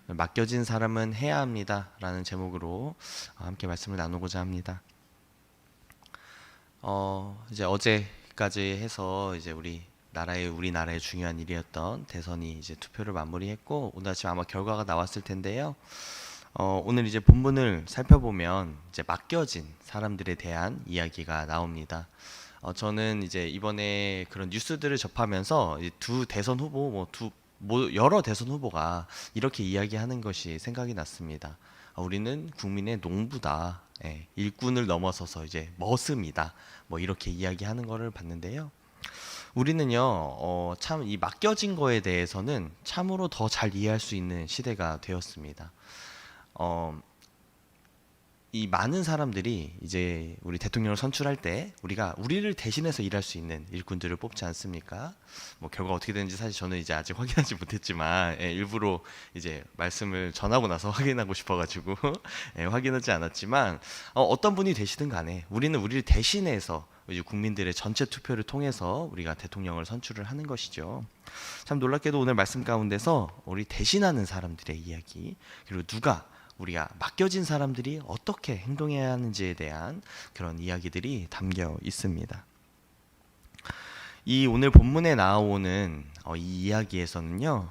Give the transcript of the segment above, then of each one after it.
맡겨진 사람은 해야 합니다 라는 제목으로 함께 말씀을 나누고자 합니다. 이제 어제까지 해서 이제 우리나라의 중요한 일이었던 대선이 이제 투표를 마무리했고, 오늘 아침 아마 결과가 나왔을 텐데요. 오늘 이제 본문을 살펴보면 이제 맡겨진 사람들에 대한 이야기가 나옵니다. 저는 이제 이번에 그런 뉴스들을 접하면서 이두 대선 후보, 여러 대선 후보가 이렇게 이야기하는 것이 생각이 났습니다. 우리는 국민의 농부다. 예, 일꾼을 넘어서서 이제 머슴이다. 뭐 이렇게 이야기하는 거를 봤는데요. 우리는요, 참 이 맡겨진 거에 대해서는 참으로 더 잘 이해할 수 있는 시대가 되었습니다. 어, 이 많은 사람들이 이제 우리 대통령을 선출할 때 우리를 대신해서 일할 수 있는 일꾼들을 뽑지 않습니까? 뭐 결과 어떻게 되는지 사실 저는 이제 아직 확인하지 못했지만, 일부러 이제 말씀을 전하고 나서 확인하고 싶어가지고 확인하지 않았지만, 어떤 분이 되시든 간에 우리는 우리를 대신해서 이제 국민들의 전체 투표를 통해서 우리가 대통령을 선출을 하는 것이죠. 참 놀랍게도 오늘 말씀 가운데서 우리 대신하는 사람들의 이야기, 그리고 우리가 맡겨진 사람들이 어떻게 행동해야 하는지에 대한 그런 이야기들이 담겨 있습니다. 이 오늘 본문에 나오는 이 이야기에서는요,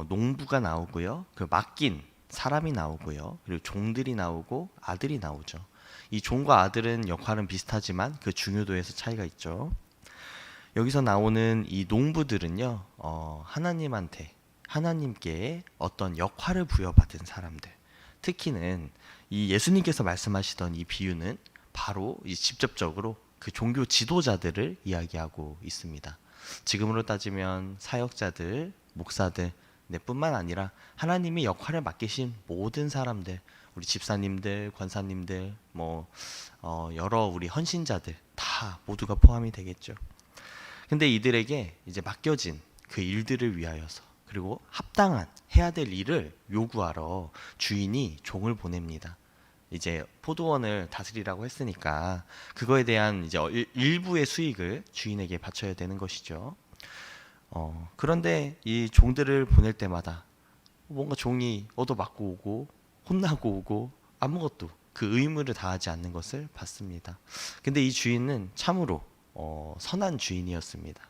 농부가 나오고요, 그 맡긴 사람이 나오고요, 그리고 종들이 나오고 아들이 나오죠. 이 종과 아들은 역할은 비슷하지만 그 중요도에서 차이가 있죠. 여기서 나오는 이 농부들은요, 하나님께 어떤 역할을 부여받은 사람들, 특히는 이 예수님께서 말씀하시던 이 비유는 바로 이 직접적으로 그 종교 지도자들을 이야기하고 있습니다. 지금으로 따지면 사역자들, 목사들, 뿐만 아니라 하나님이 역할을 맡기신 모든 사람들, 우리 집사님들, 권사님들, 여러 우리 헌신자들 다 모두가 포함이 되겠죠. 근데 이들에게 이제 맡겨진 그 일들을 위하여서, 그리고 합당한 해야 될 일을 요구하러 주인이 종을 보냅니다. 이제 포도원을 다스리라고 했으니까 그거에 대한 이제 일부의 수익을 주인에게 바쳐야 되는 것이죠. 그런데 이 종들을 보낼 때마다 뭔가 종이 얻어맞고 오고 혼나고 오고 아무것도 그 의무를 다하지 않는 것을 봤습니다. 근데 이 주인은 참으로 선한 주인이었습니다.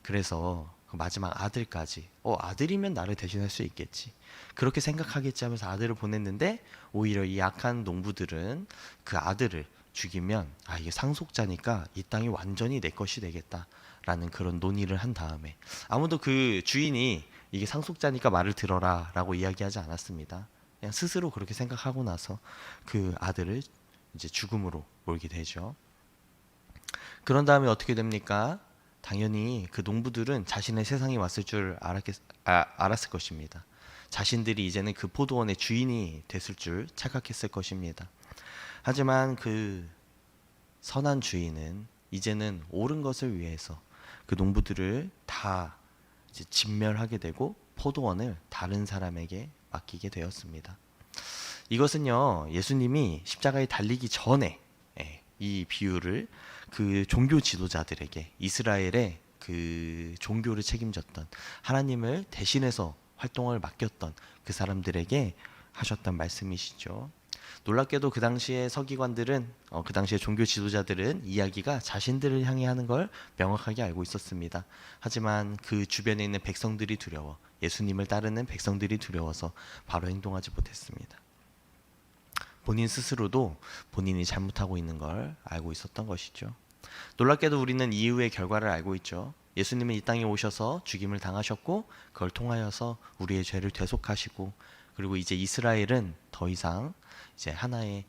그래서 그 마지막 아들까지, 아들이면 나를 대신할 수 있겠지, 그렇게 생각하겠지 하면서 아들을 보냈는데, 오히려 이 악한 농부들은 그 아들을 죽이면 이게 상속자니까 이 땅이 완전히 내 것이 되겠다라는 그런 논의를 한 다음에, 아무도 그 주인이 이게 상속자니까 말을 들어라 라고 이야기하지 않았습니다. 그냥 스스로 그렇게 생각하고 나서 그 아들을 이제 죽음으로 몰게 되죠. 그런 다음에 어떻게 됩니까? 당연히 그 농부들은 자신의 세상이 왔을 줄 알았을 것입니다. 자신들이 이제는 그 포도원의 주인이 됐을 줄 착각했을 것입니다. 하지만 그 선한 주인은 이제는 옳은 것을 위해서 그 농부들을 다 이제 진멸하게 되고 포도원을 다른 사람에게 맡기게 되었습니다. 이것은요, 예수님이 십자가에 달리기 전에 이 비유를 그 종교 지도자들에게, 이스라엘의 그 종교를 책임졌던, 하나님을 대신해서 활동을 맡겼던 그 사람들에게 하셨던 말씀이시죠. 놀랍게도 그 당시에 서기관들은, 그 당시에 종교 지도자들은 이야기가 자신들을 향해 하는 걸 명확하게 알고 있었습니다. 하지만 그 주변에 있는 백성들이 두려워, 예수님을 따르는 백성들이 두려워서 바로 행동하지 못했습니다. 본인 스스로도 본인이 잘못하고 있는 걸 알고 있었던 것이죠. 놀랍게도 우리는 이후의 결과를 알고 있죠. 예수님은 이 땅에 오셔서 죽임을 당하셨고, 그걸 통하여서 우리의 죄를 대속하시고, 그리고 이제 이스라엘은 더 이상 이제 하나의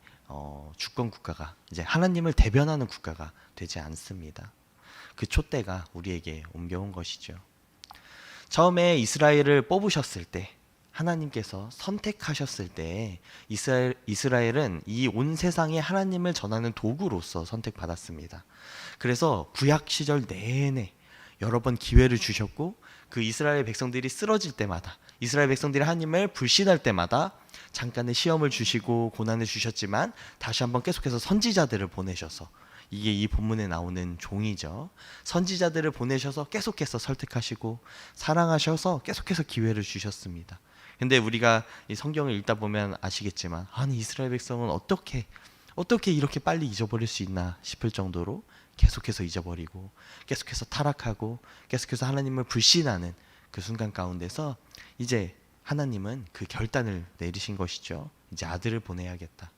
주권 국가가, 이제 하나님을 대변하는 국가가 되지 않습니다. 그 촛대가 우리에게 옮겨온 것이죠. 처음에 이스라엘을 뽑으셨을 때, 하나님께서 선택하셨을 때 이스라엘은 이 온 세상에 하나님을 전하는 도구로서 선택받았습니다. 그래서 구약 시절 내내 여러 번 기회를 주셨고, 그 이스라엘 백성들이 쓰러질 때마다, 이스라엘 백성들이 하나님을 불신할 때마다 잠깐의 시험을 주시고 고난을 주셨지만, 다시 한번 계속해서 선지자들을 보내셔서, 이게 이 본문에 나오는 종이죠, 선지자들을 보내셔서 계속해서 설득하시고 사랑하셔서 계속해서 기회를 주셨습니다. 근데 우리가 이 성경을 읽다 보면 아시겠지만, 아니 이스라엘 백성은 어떻게 이렇게 빨리 잊어버릴 수 있나 싶을 정도로 계속해서 잊어버리고, 계속해서 타락하고, 계속해서 하나님을 불신하는 그 순간 가운데서 이제 하나님은 그 결단을 내리신 것이죠. 이제 아들을 보내야겠다.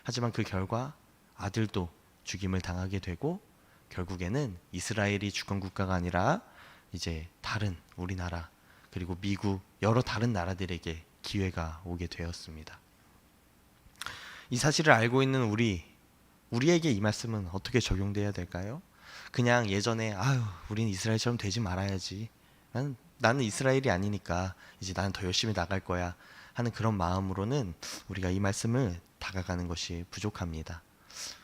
하지만 그 결과 아들도 죽임을 당하게 되고, 결국에는 이스라엘이 주권 국가가 아니라 이제 다른 우리나라, 그리고 미국, 여러 다른 나라들에게 기회가 오게 되었습니다. 이 사실을 알고 있는 우리에게 이 말씀은 어떻게 적용돼야 될까요? 그냥 예전에 우린 이스라엘처럼 되지 말아야지, 나는 이스라엘이 아니니까 이제 나는 더 열심히 나갈 거야 하는 그런 마음으로는 우리가 이 말씀을 다가가는 것이 부족합니다.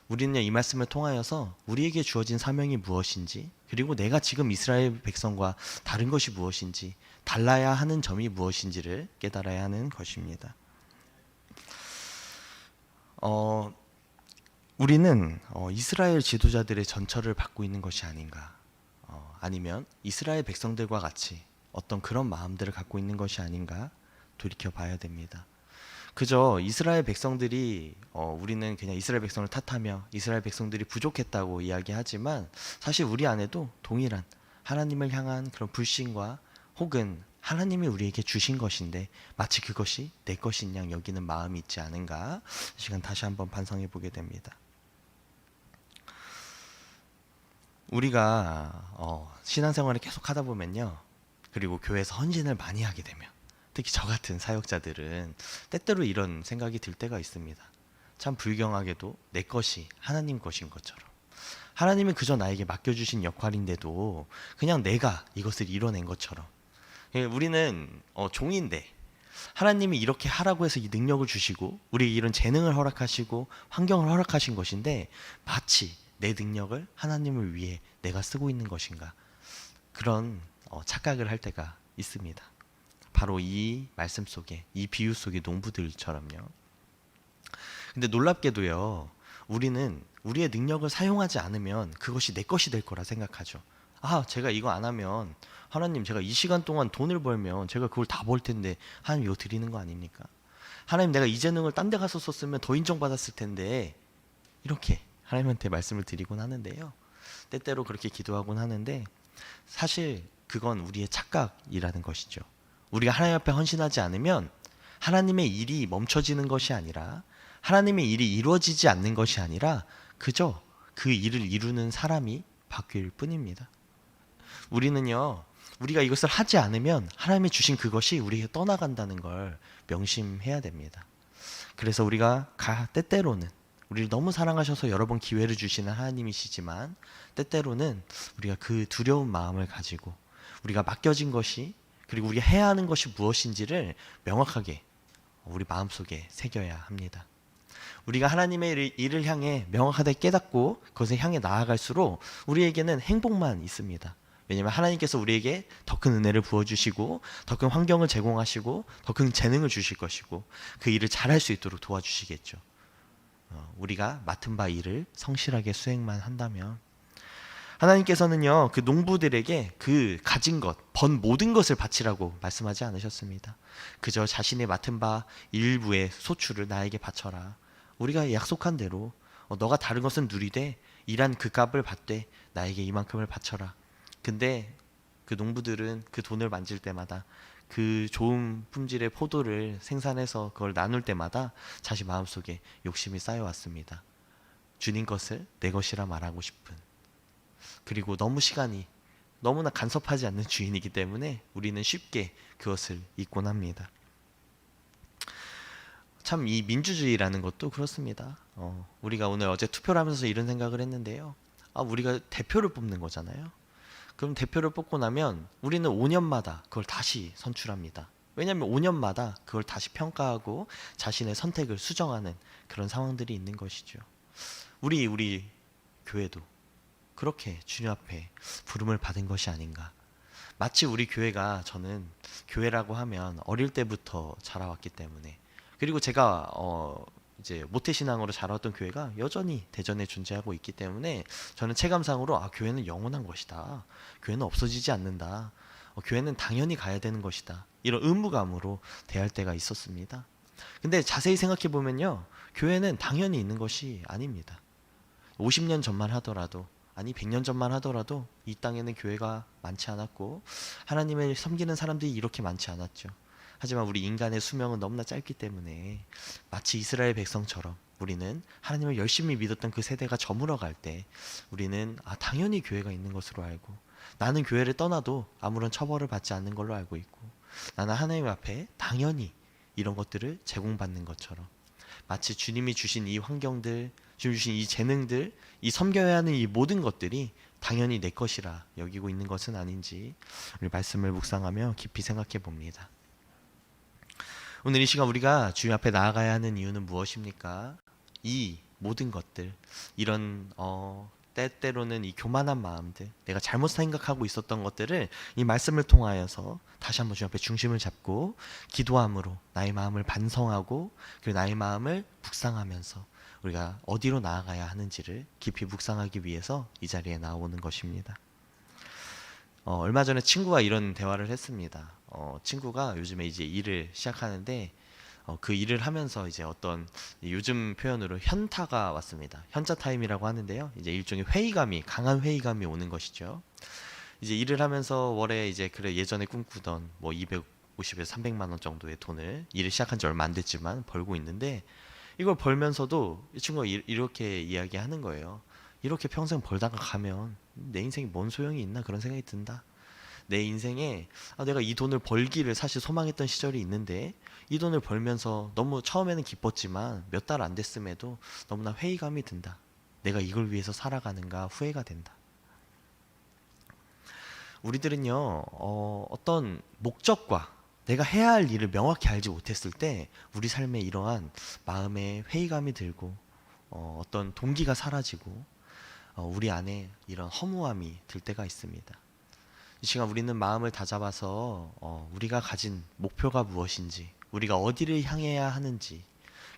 우리는 이 말씀을 통하여서 우리에게 주어진 사명이 무엇인지, 그리고 내가 지금 이스라엘 백성과 다른 것이 무엇인지, 달라야 하는 점이 무엇인지를 깨달아야 하는 것입니다. 우리는 이스라엘 지도자들의 전철을 받고 있는 것이 아닌가, 아니면 이스라엘 백성들과 같이 어떤 그런 마음들을 갖고 있는 것이 아닌가 돌이켜 봐야 됩니다. 그저 이스라엘 백성들이 우리는 그냥 이스라엘 백성을 탓하며 이스라엘 백성들이 부족했다고 이야기하지만, 사실 우리 안에도 동일한 하나님을 향한 그런 불신과, 혹은 하나님이 우리에게 주신 것인데 마치 그것이 내 것인 양 여기는 마음이 있지 않은가, 이 시간 다시 한번 반성해 보게 됩니다. 우리가 신앙생활을 계속 하다 보면요, 그리고 교회에서 헌신을 많이 하게 되면, 특히 저 같은 사역자들은 때때로 이런 생각이 들 때가 있습니다. 참 불경하게도 내 것이 하나님 것인 것처럼, 하나님이 그저 나에게 맡겨주신 역할인데도 그냥 내가 이것을 이뤄낸 것처럼, 우리는 종인데 하나님이 이렇게 하라고 해서 이 능력을 주시고 우리에게 이런 재능을 허락하시고 환경을 허락하신 것인데, 마치 내 능력을 하나님을 위해 내가 쓰고 있는 것인가, 그런 착각을 할 때가 있습니다. 바로 이 말씀 속에, 이 비유 속의 농부들처럼요. 근데 놀랍게도요, 우리는 우리의 능력을 사용하지 않으면 그것이 내 것이 될 거라 생각하죠. 제가 이거 안 하면, 하나님 제가 이 시간 동안 돈을 벌면 제가 그걸 다 벌 텐데 하나님 이거 드리는 거 아닙니까? 하나님 내가 이 재능을 딴 데 가서 썼으면 더 인정받았을 텐데, 이렇게 하나님한테 말씀을 드리곤 하는데요, 때때로 그렇게 기도하곤 하는데, 사실 그건 우리의 착각이라는 것이죠. 우리가 하나님 앞에 헌신하지 않으면 하나님의 일이 멈춰지는 것이 아니라, 하나님의 일이 이루어지지 않는 것이 아니라 그저 그 일을 이루는 사람이 바뀔 뿐입니다. 우리는요, 우리가 이것을 하지 않으면 하나님이 주신 그것이 우리에게 떠나간다는 걸 명심해야 됩니다. 그래서 우리가 때때로는, 우리를 너무 사랑하셔서 여러 번 기회를 주시는 하나님이시지만, 때때로는 우리가 그 두려운 마음을 가지고 우리가 맡겨진 것이, 그리고 우리가 해야 하는 것이 무엇인지를 명확하게 우리 마음속에 새겨야 합니다. 우리가 하나님의 일을 향해 명확하게 깨닫고 그것을 향해 나아갈수록 우리에게는 행복만 있습니다. 왜냐하면 하나님께서 우리에게 더 큰 은혜를 부어주시고, 더 큰 환경을 제공하시고, 더 큰 재능을 주실 것이고, 그 일을 잘할 수 있도록 도와주시겠죠. 우리가 맡은 바 일을 성실하게 수행만 한다면, 하나님께서는요, 그 농부들에게 그 가진 것, 번 모든 것을 바치라고 말씀하지 않으셨습니다. 그저 자신의 맡은 바 일부의 소출을 나에게 바쳐라. 우리가 약속한 대로 너가 다른 것은 누리되 일한 그 값을 받되 나에게 이만큼을 바쳐라. 근데 그 농부들은 그 돈을 만질 때마다, 그 좋은 품질의 포도를 생산해서 그걸 나눌 때마다 자신 마음속에 욕심이 쌓여왔습니다. 주님 것을 내 것이라 말하고 싶은, 그리고 너무나 간섭하지 않는 주인이기 때문에 우리는 쉽게 그것을 잊곤 합니다. 참 이 민주주의라는 것도 그렇습니다. 우리가 어제 투표를 하면서 이런 생각을 했는데요, 우리가 대표를 뽑는 거잖아요. 그럼 대표를 뽑고 나면 우리는 5년마다 그걸 다시 선출합니다. 왜냐하면 5년마다 그걸 다시 평가하고 자신의 선택을 수정하는 그런 상황들이 있는 것이죠. 우리 교회도 그렇게 주님 앞에 부름을 받은 것이 아닌가. 마치 우리 교회가, 저는 교회라고 하면 어릴 때부터 자라왔기 때문에, 그리고 제가 이제 모태신앙으로 자라왔던 교회가 여전히 대전에 존재하고 있기 때문에, 저는 체감상으로 교회는 영원한 것이다, 교회는 없어지지 않는다, 교회는 당연히 가야 되는 것이다. 이런 의무감으로 대할 때가 있었습니다. 근데 자세히 생각해 보면요, 교회는 당연히 있는 것이 아닙니다. 50년 전만 하더라도, 아니 100년 전만 하더라도 이 땅에는 교회가 많지 않았고 하나님을 섬기는 사람들이 이렇게 많지 않았죠. 하지만 우리 인간의 수명은 너무나 짧기 때문에 마치 이스라엘 백성처럼 우리는 하나님을 열심히 믿었던 그 세대가 저물어 갈 때 우리는 당연히 교회가 있는 것으로 알고, 나는 교회를 떠나도 아무런 처벌을 받지 않는 걸로 알고 있고, 나는 하나님 앞에 당연히 이런 것들을 제공받는 것처럼, 마치 주님이 주신 이 환경들, 주님이 주신 이 재능들, 이 섬겨야 하는 이 모든 것들이 당연히 내 것이라 여기고 있는 것은 아닌지 우리 말씀을 묵상하며 깊이 생각해 봅니다. 오늘 이 시간 우리가 주님 앞에 나아가야 하는 이유는 무엇입니까? 이 모든 것들, 이런 때때로는 이 교만한 마음들, 내가 잘못 생각하고 있었던 것들을 이 말씀을 통하여서 다시 한번 주님 앞에 중심을 잡고 기도함으로 나의 마음을 반성하고, 그리고 나의 마음을 묵상하면서 우리가 어디로 나아가야 하는지를 깊이 묵상하기 위해서 이 자리에 나오는 것입니다. 얼마 전에 친구와 이런 대화를 했습니다. 친구가 요즘에 이제 일을 시작하는데 그 일을 하면서 이제 어떤 요즘 표현으로 현타가 왔습니다. 현자 타임이라고 하는데요. 이제 일종의 회의감이, 강한 회의감이 오는 것이죠. 이제 일을 하면서 월에 이제 그래 예전에 꿈꾸던 뭐 250에서 300만 원 정도의 돈을, 일을 시작한 지 얼마 안 됐지만 벌고 있는데, 이걸 벌면서도 이 친구가 이렇게 이야기하는 거예요. 이렇게 평생 벌다가 가면 내 인생이 뭔 소용이 있나, 그런 생각이 든다. 내 인생에 내가 이 돈을 벌기를 사실 소망했던 시절이 있는데 이 돈을 벌면서 너무 처음에는 기뻤지만 몇 달 안 됐음에도 너무나 회의감이 든다. 내가 이걸 위해서 살아가는가 후회가 된다. 우리들은요, 어떤 목적과 내가 해야 할 일을 명확히 알지 못했을 때 우리 삶에 이러한 마음의 회의감이 들고 어떤 동기가 사라지고 우리 안에 이런 허무함이 들 때가 있습니다. 이 시간 우리는 마음을 다잡아서 우리가 가진 목표가 무엇인지, 우리가 어디를 향해야 하는지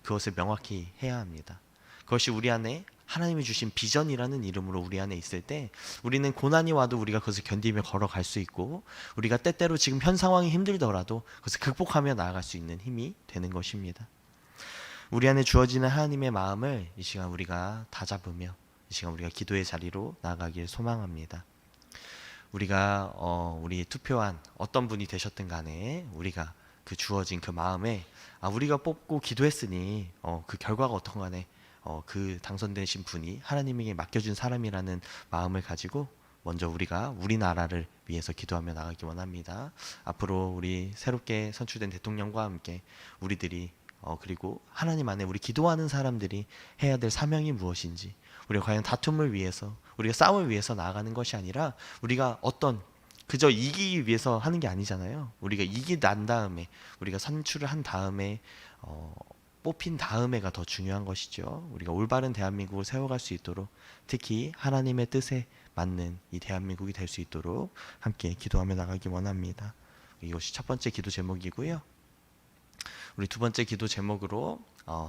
그것을 명확히 해야 합니다. 그것이 우리 안에 하나님이 주신 비전이라는 이름으로 우리 안에 있을 때 우리는 고난이 와도 우리가 그것을 견디며 걸어갈 수 있고, 우리가 때때로 지금 현 상황이 힘들더라도 그것을 극복하며 나아갈 수 있는 힘이 되는 것입니다. 우리 안에 주어지는 하나님의 마음을 이 시간 우리가 다잡으며 이 시간 우리가 기도의 자리로 나아가길 소망합니다. 우리가 우리 투표한 어떤 분이 되셨든 간에 우리가 그 주어진 그 마음에 우리가 뽑고 기도했으니 그 결과가 어떤 간에 그 당선되신 분이 하나님에게 맡겨준 사람이라는 마음을 가지고 먼저 우리가 우리나라를 위해서 기도하며 나가기 원합니다. 앞으로 우리 새롭게 선출된 대통령과 함께 우리들이 그리고 하나님 안에 우리 기도하는 사람들이 해야 될 사명이 무엇인지, 우리가 과연 다툼을 위해서, 우리가 싸움을 위해서 나아가는 것이 아니라 우리가 어떤 그저 이기기 위해서 하는 게 아니잖아요. 우리가 이기고 난 다음에, 우리가 선출을 한 다음에 뽑힌 다음에가 더 중요한 것이죠. 우리가 올바른 대한민국을 세워갈 수 있도록, 특히 하나님의 뜻에 맞는 이 대한민국이 될 수 있도록 함께 기도하며 나가기 원합니다. 이것이 첫 번째 기도 제목이고요. 우리 두 번째 기도 제목으로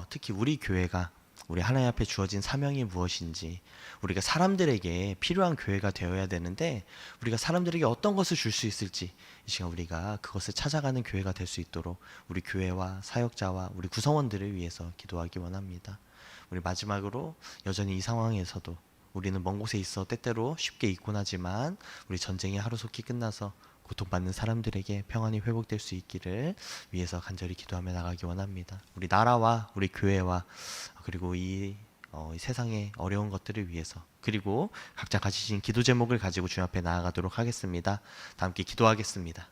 특히 우리 교회가 우리 하나님 앞에 주어진 사명이 무엇인지, 우리가 사람들에게 필요한 교회가 되어야 되는데 우리가 사람들에게 어떤 것을 줄 수 있을지, 이 시간 우리가 그것을 찾아가는 교회가 될 수 있도록 우리 교회와 사역자와 우리 구성원들을 위해서 기도하기 원합니다. 우리 마지막으로 여전히 이 상황에서도 우리는 먼 곳에 있어 때때로 쉽게 잊곤 하지만 우리 전쟁이 하루속히 끝나서 고통받는 사람들에게 평안이 회복될 수 있기를 위해서 간절히 기도하며 나가기 원합니다. 우리 나라와 우리 교회와 그리고 이 세상의 어려운 것들을 위해서, 그리고 각자 가지신 기도 제목을 가지고 주님 앞에 나아가도록 하겠습니다. 다 함께 기도하겠습니다.